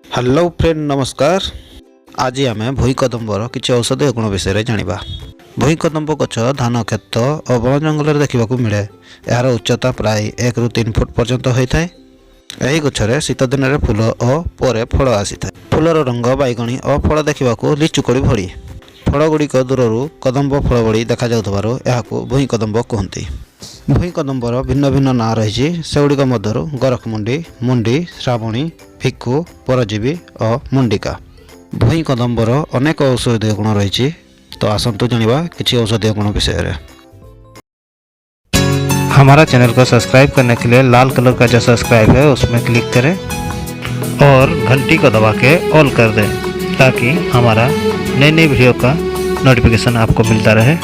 Hello friend नमस्कार। आज आम भुईकदम्बर किसी औषधीय गुण विषय जानिबा। भुईकदम्ब गछ धान खेत और वन जंगल देखा मिले। यार उच्चता प्राय 1 ରୁ 3 फुट पर्यंत होता है। यही गछरे शीत दिन में फूल और पर फल आसी था। फूलर रंग बैगणी और फल देखा लिचुकोड़ी भली। फल गुड़िक दूर कदम्ब फल भली देखा जाऊँ भुईकदम्ब कहते। भुईकदम्बर भिन्न भिन्न ना रही सेगुड़िक मध्य गरखमुंडी, मुंडी, श्रावणी, भिक्खु, परजीवी और मुंडिका। भुईकदम्बर अनेक औषधीय गुण रही। तो आसतु जानिबा किसी औषधीय गुण विषय में। हमारा चैनल को सब्सक्राइब करने के लिए लाल कलर का जो सब्सक्राइब है उसमें क्लिक करें और घंटी को दबा के ऑल कर दें ताकि हमारा नई नई वीडियो का नोटिफिकेशन आपको मिलता रहे।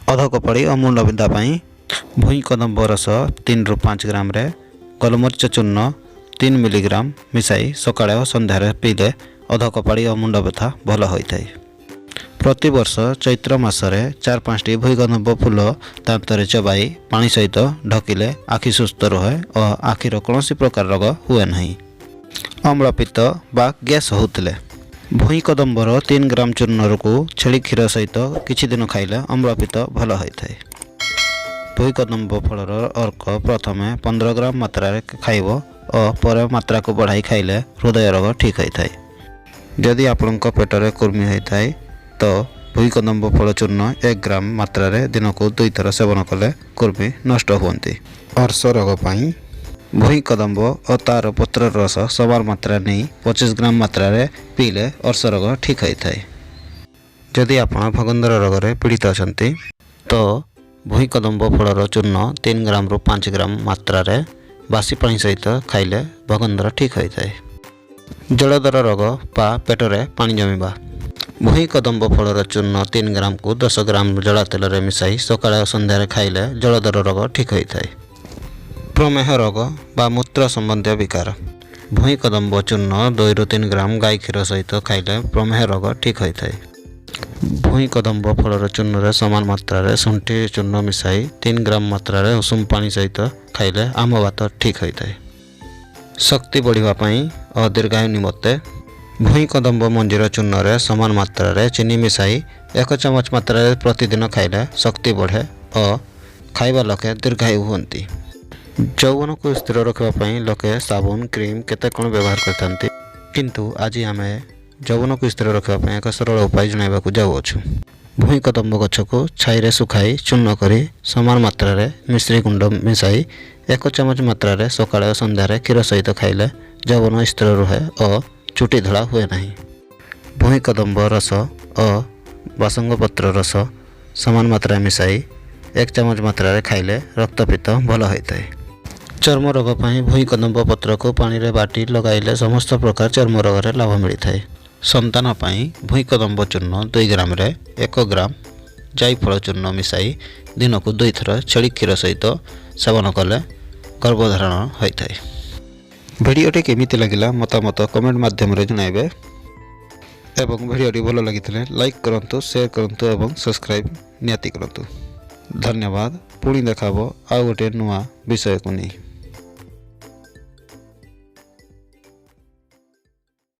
अध कपड़ी और मुंड बिंधा भुईकदम्ब रस 3 ରୁ 5 ग्राम रे गोलमरीच चूर्ण 3 मिलीग्राम मिसाई सकाଳେ और संध्यारे पीले अध कपाड़ी और मुंड व्यथा भल होता है। प्रति वर्ष चैत्र मासरे 4-5टी भुईकदम्ब फूल दांतरे चबाई पानी सहित ढकिले आखि सुस्थ रहे और आखिर कौन प्रकार रोग हुए नहीं। अम्लपित्त बा गैस होते। भुईकदम्बर 3 ग्राम चूर्ण को छेली क्षीर सहित किछि दिन खाइले अम्लपित्त भल होता है। भुईकदम्ब फलर अर्क प्रथमे 15 ग्राम मात्रा खाइब और पर मात्रा को बढ़ाई खाइले हृदय रोग ठीक होता है। यदि आपंक पेटरे कुर्मी होता है तो भुईकदम्ब फल चूर्ण 1 ग्राम मात्रा दिन को 2 थर सेवन कले कुर्मी नष्ट हुंती। अर्श रोग पाई भुईकदम्ब और तार पत्र रस समान मात्रा नहीं 25 ग्राम मात्रा पीले अर्श रोग ठीक होता है। यदि आप भगंदर रोग पीड़ित अच्छा तो भुईकदम्ब फलर चूर्ण 3 ग्राम ରୁ 5 ग्राम मात्रा बासी पानी सहित खाइले भगंदर ठीक होता है। जलदर रोग बा पेटरे पानी जमीबा भुईकदम्ब फलर चूर्ण 3 ग्राम को 10 ग्राम जला तेल में मिसाई सकाଳେ संध्यारे खाइले जलदर रोग ठीक होता है। प्रमेह रोग बा मूत्र संबंधी विकार भुईकदम्ब चूर्ण 2 ରୁ 3 ग्राम गाई क्षीर सहित खाइले प्रमेह रोग ठीक होता है। भुईकदम्ब फलर चूर्ण समान मात्रा शुंठी चूर्ण मिसाई 3 ग्राम मात्रा उषुम पानी सहित खाइले आमवात ठीक होता है। शक्ति बढ़ावाई और दीर्घायु निमत्ते भुईकदम्ब मंजीर चूर्ण समान मात्रा चीनी मिसाई 1 चमच मात्रा प्रतिदिन खाइले शक्ति बढ़े और खाइबा लोके दीर्घायु होती। यौवन को स्थिर रखापी लोके साबुन क्रीम केते कौन व्यवहार करते किंतु आज आम यौवन को स्थिर रखापी एक सरल उपाय जनाइबाकू जाऊँ। भुईकदम्ब गछ को छाई सुखाई चूर्ण करी समान मात्रा मिश्री गुंड मिसाई 1 चमच मात्रा सकाଳେ संध्यारे क्षीर सहित खाइले यौवन स्थिर रहे और चुटी धड़ा हुए नहीं। भुईकदम्ब रस और बासंग पत्र रस समान मात्रा मिसाई 1 चमच मात्रा खाइले रक्तपित्त भल होता है। चर्म रोग पर भुईकदम्ब पत्र को पानी रे बाटी लगाइले समस्त प्रकार चर्म रोग लाभ मिलता है। संतान पाई भुईकदम्ब चूर्ण 2 ग्राम रे 1 ग्राम जायफल चूर्ण मिसाई दिन को 2 थर छेली क्षीर सहित सेवन कले गर्भधारण होता है। भिडियोटी केमिति लगिला मतामत कमेंट माध्यम जणाइबे एवं भिडियोटी भल लगी लाइक करंतु शेयर करंतु एवं सब्सक्राइब नियति करंतु। धन्यवाद। पुणी देखाबो आ गोटे नुआ विषय को नहीं।